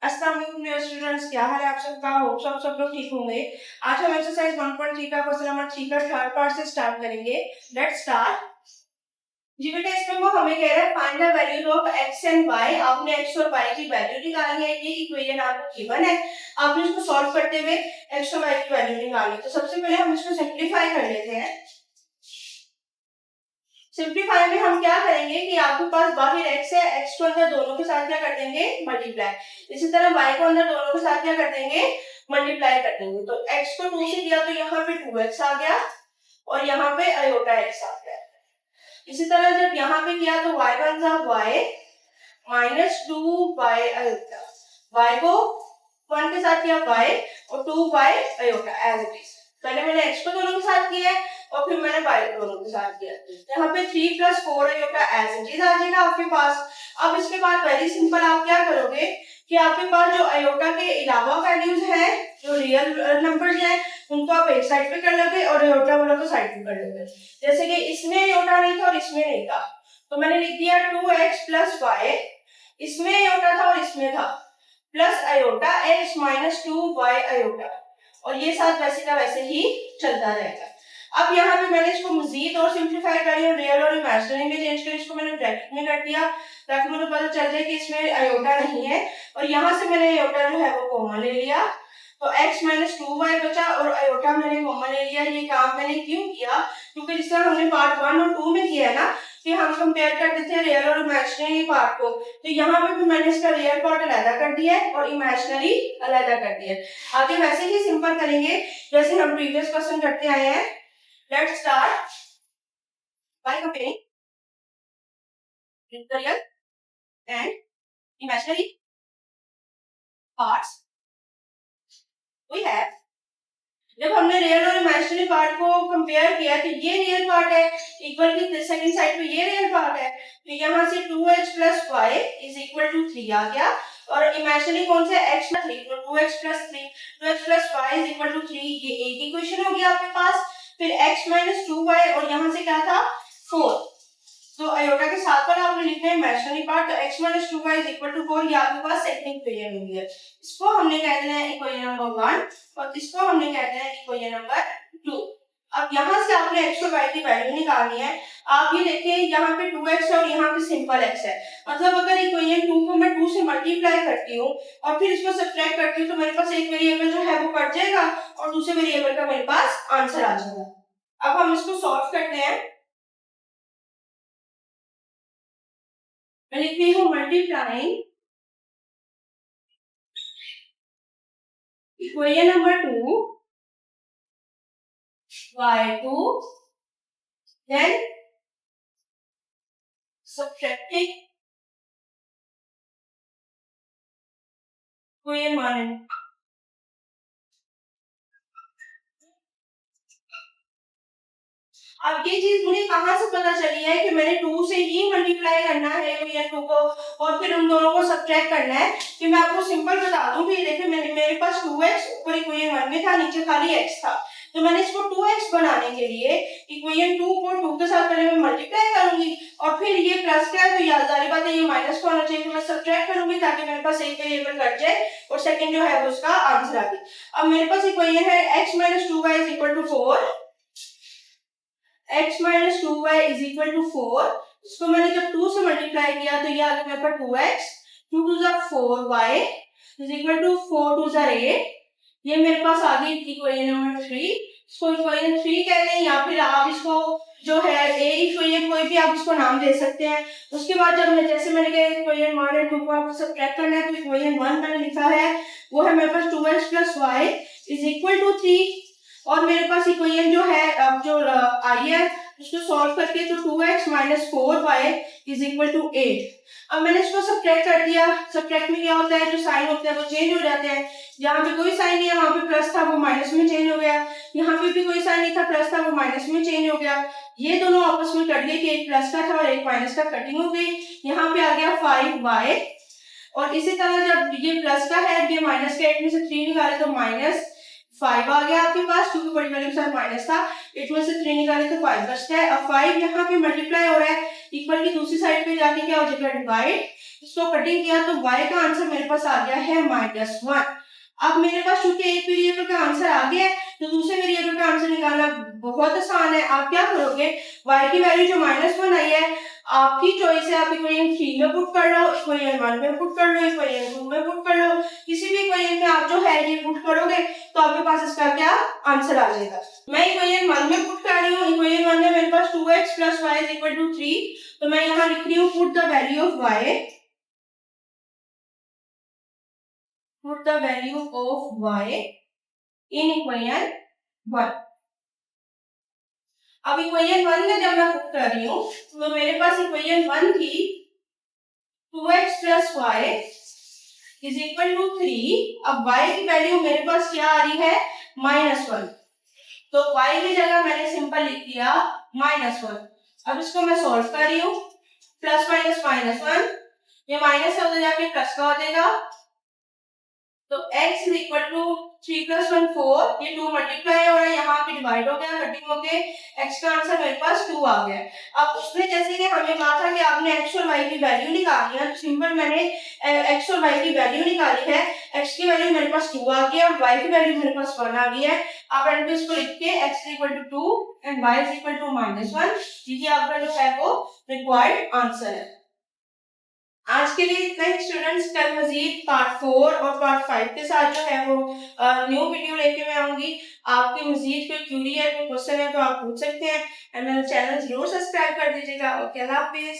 अस्सलाम वालेकुम dear students, क्या हाल है आप सबका? होप सब लोग ठीक होंगे। आज हम एक्सरसाइज 1.3 का क्वेश्चन नंबर 3 का थर्ड पार्ट से स्टार्ट करेंगे। Let's start. जी बेटा, इसमें वो हमें कह रहा है find the values of x and y। आपने x और y की वैल्यू निकालनी है। ये इक्वेशन आपको गिवन है, आपने इसको सॉल्व करते हुए x और y की वैल्यू निकालनी है। तो सबसे पहले हम इसको सिंप्लीफाई कर लेते हैं। सिंप्लीफाई में हम क्या करेंगे कि आपके पास बाहर x है, x को अंदर दोनों के साथ क्या कर देंगे, मल्टीप्लाई। इसी तरह y को अंदर दोनों के साथ क्या कर देंगे, मल्टीप्लाई कर देंगे। तो x को 2 से दिया तो यहाँ पे 2x आ गया और यहाँ पे आयोटा x आ गया। इसी तरह जब यहाँ पे किया तो y वन जा y minus 2y iota, y को 1 के साथ किया y और 2y iota as it is. पहले मैंने x को दोनों के साथ किया है और फिर मैंने y को दोनों के साथ किया। यहाँ पे 3 + 4 आयोटा एज इट इज आ जाएगा आपके पास। अब इसके बाद वेरी सिंपल आप क्या करोगे कि आपके पास जो आयोटा के अलावा वैल्यूज हैं, जो रियल नंबर्स हैं, उनको आप एक साइड पे कर लोगे और आयोटा वाला को साइड पे कर लोगे। जैसे कि इसमें आयोटा नहीं था और इसमें नहीं था, तो मैंने लिख दिया 2x + y। इसमें आयोटा था और इसमें था, plus iota x - 2y iota, और ये साथ वैसे का वैसे ही चलता रहेगा। अब यहाँ पे मैंने इसको मजीद और सिंप्लीफाई करी और रियल और इमेजिनरी में चेंज कर इसको मैंने ब्रैकेट में कर दिया ताकि मुझे पता चल जाए कि इसमें आयोटा नहीं है। और यहाँ से मैंने आयोटा जो है वो कॉमन ले लिया, तो x - 2y बचा और आयोटा मैंने कॉमन ले लिया। ये काम मैंने क्यों किया, क्योंकि जिस तरह हमने पार्ट 1 और 2 में किया है ना कि हम कंपेयर कर देते हैं रियल और इमेजिनरी पार्ट को, तो यहाँ पे भी मैंने इसका रियल पार्ट अलग कर दिया है और इमेजिनरी अलग कर दिया है। आगे वैसे ही सिंपल करेंगे जैसे हम प्रीवियस क्वेश्चन करते आए हैं। Let's start by comparing real and imaginary parts. We have, जब हमने रियल और इमेजिनरी पार्ट को कंपेयर किया तो ये रियल पार्ट है इक्वल की सेकंड साइड पे ये रियल पार्ट है, तो यहाँ से 2x + y = 3 आ गया और इमेजिनरी कौन सा है, x + 3, तो 2x + 3 2x + y = 3। ये एक इक्वेशन हो गया आपके पास। फिर x - 2y और यहाँ से क्या था 4, तो आयोटा के साथ पर आपने लिखना है इमेजिनरी पार्ट, तो x - 2y = 4। ये आपके पास सेकंड इक्वेशन हो गया। इसको हमने कह देना है इक्वेशन नंबर 1 और इसको हमने कह देना है इक्वेशन नंबर 2। अब यहाँ से आपने x और y की वैल्यू निकालनी है। आप ये देखिए यहाँ पे 2x है और यहाँ पे सिंपल x है, मतलब अगर इक्वेशन 2 को मैं 2 से मल्टीप्लाई करती हूँ और फिर इसको सब्ट्रैक्ट करती हूँ तो मेरे पास एक वेरिएबल जो है वो कट जाएगा और दूसरे वेरिएबल का मेरे पास आंसर आ जाएगा। अब हम इसको सॉल्व करते हैं। मैं लिखती हूँ multiplying equation number 2 y2 then subtracting equation 1। अब ये चीज मुझे कहाँ से पता चली है कि मैंने 2 से ही मल्टीप्लाई करना है इक्वेशन 2 को और फिर उन दोनों को सब्ट्रैक्ट करना है। कि मैं आपको सिंपल बता दूं कि देखिए मेरे पास 2x ऊपर इक्वेशन 1 में था, नीचे खाली x था, तो मैंने इसको 2x बनाने के लिए इक्वेशन 2 को 2 के साथ पहले मैं मल्टीप्लाई करूंगी और फिर ये प्लस का है तो याद जारी बात है ये माइनस का होना चाहिए, तो मैं सब्ट्रैक्ट करूंगी ताकि मेरे पास एक वेरिएबल कट जाए और सेकंड जो है उसका आंसर आ जाए। अब मेरे पास इक्वेशन है x - 2y = 4, x - 2y = 4। इसको मैंने जब 2 से मल्टीप्लाई किया तो ये आ गया मेरे पास 2x, 2 2 = 4y = 4 2 = 8। ये मेरे पास आ गई इक्वेशन नंबर 3। इसको इक्वेशन 3 कह लें या फिर आप इसको जो है ए इक्वेशन कोई भी आप इसको नाम दे सकते हैं। उसके बाद जब मैं जैसे मैंने कहा इक्वेशन 1 और 2 को आपको सब्ट्रैक्ट करना है तो इक्वेशन 1 मैंने लिखा है वो है मेरे पास 2x + y = 3 और मेरे पास इक्वेशन जो है अब जो आई है उसको सॉल्व करके तो 2x - 4y = 8। अब मैंने इसको सब्ट्रैक्ट कर दिया। सब्ट्रैक्ट में क्या होता है, जो साइन होते हैं वो चेंज हो जाते हैं। यहाँ पे कोई साइन नहीं है, वहां पे प्लस था वो माइनस में चेंज हो गया, यहाँ पे भी कोई साइन नहीं था, प्लस था वो माइनस में चेंज हो गया। ये दोनों आपस में कट गए कि एक प्लस का था और एक माइनस का, कटिंग हो गई। यहाँ पे आ गया 5y और इसी तरह जब ये प्लस का है ये माइनस का 8 में से 3 निकाले तो -5 आ गया आपके पास, क्योंकि बड़ी वैल्यू के साथ माइनस था। 8 में से 3 निकाले तो 5 बचता है। अब 5 यहाँ पे मल्टीप्लाई हो रहा है, इक्वल की दूसरी साइड पे जाके क्या हो जाएगा डिवाइड, इसको कटिंग किया तो y का आंसर मेरे पास आ गया है -1। अब मेरे पास चूंकि एक वेरिएबल का आंसर आ गया है तो दूसरे वेरिएबल का आंसर निकालना बहुत आसान है। आप क्या करोगे, y की वैल्यू जो -1 आई है, आपकी चॉइस है, आप इक्वेशन 3 में पुट कर लो, इक्वेशन 1 में पुट कर लो, इक्वेशन 2 में पुट कर लो, किसी भी इक्वेशन में आप जो है ये पुट करोगे तो आपके पास इसका क्या आंसर आ जाएगा। मैं इक्वेशन 1 में पुट कर रही हूँ। इक्वेशन 1 में मेरे पास 2x + y = 3, तो मैं यहाँ लिख रही हूँ put the value of y, put the value of y in equation 1। अब इक्वेशन 1 में जब मैं पुट कर रही हूँ तो मेरे पास इक्वेशन 1 थी 2x + y = 3। अब y की वैल्यू मेरे पास क्या आ रही है, -1, तो y की जगह मैंने सिंपल लिख दिया -1। अब इसको मैं सॉल्व कर रही हूँ, प्लस माइनस -1, ये माइनस से उधर जाके प्लस का हो जाएगा, तो x = 3 + 1 4, ये 2 मल्टीप्लाई हो रहा है, यहाँ पे डिवाइड हो गया, कटिंग हो गए, x का आंसर मेरे पास 2 आ गया। अब उसने जैसे कि हमें कहा था कि आपने x और y की वैल्यू निकालनी है, तो सिंपल मैंने x और y की वैल्यू निकाली है। x की वैल्यू मेरे पास 2 आ गया और y की वैल्यू मेरे पास 1 आ गई है। आप एंड पे इसको लिख के x = 2 एंड y = -1, ये आपका जो है वो रिक्वायर्ड आंसर है। आज के लिए इतना ही स्टूडेंट्स, कल मजीद पार्ट 4 और पार्ट 5 के साथ जो है वो न्यू वीडियो लेके मैं आऊंगी। आपकी मजीद कोई क्यूरी है, कोई क्वेश्चन है तो आप पूछ सकते हैं, एंड मेरा चैनल जरूर सब्सक्राइब कर दीजिएगा। ओके, अल्लाह हाफिज।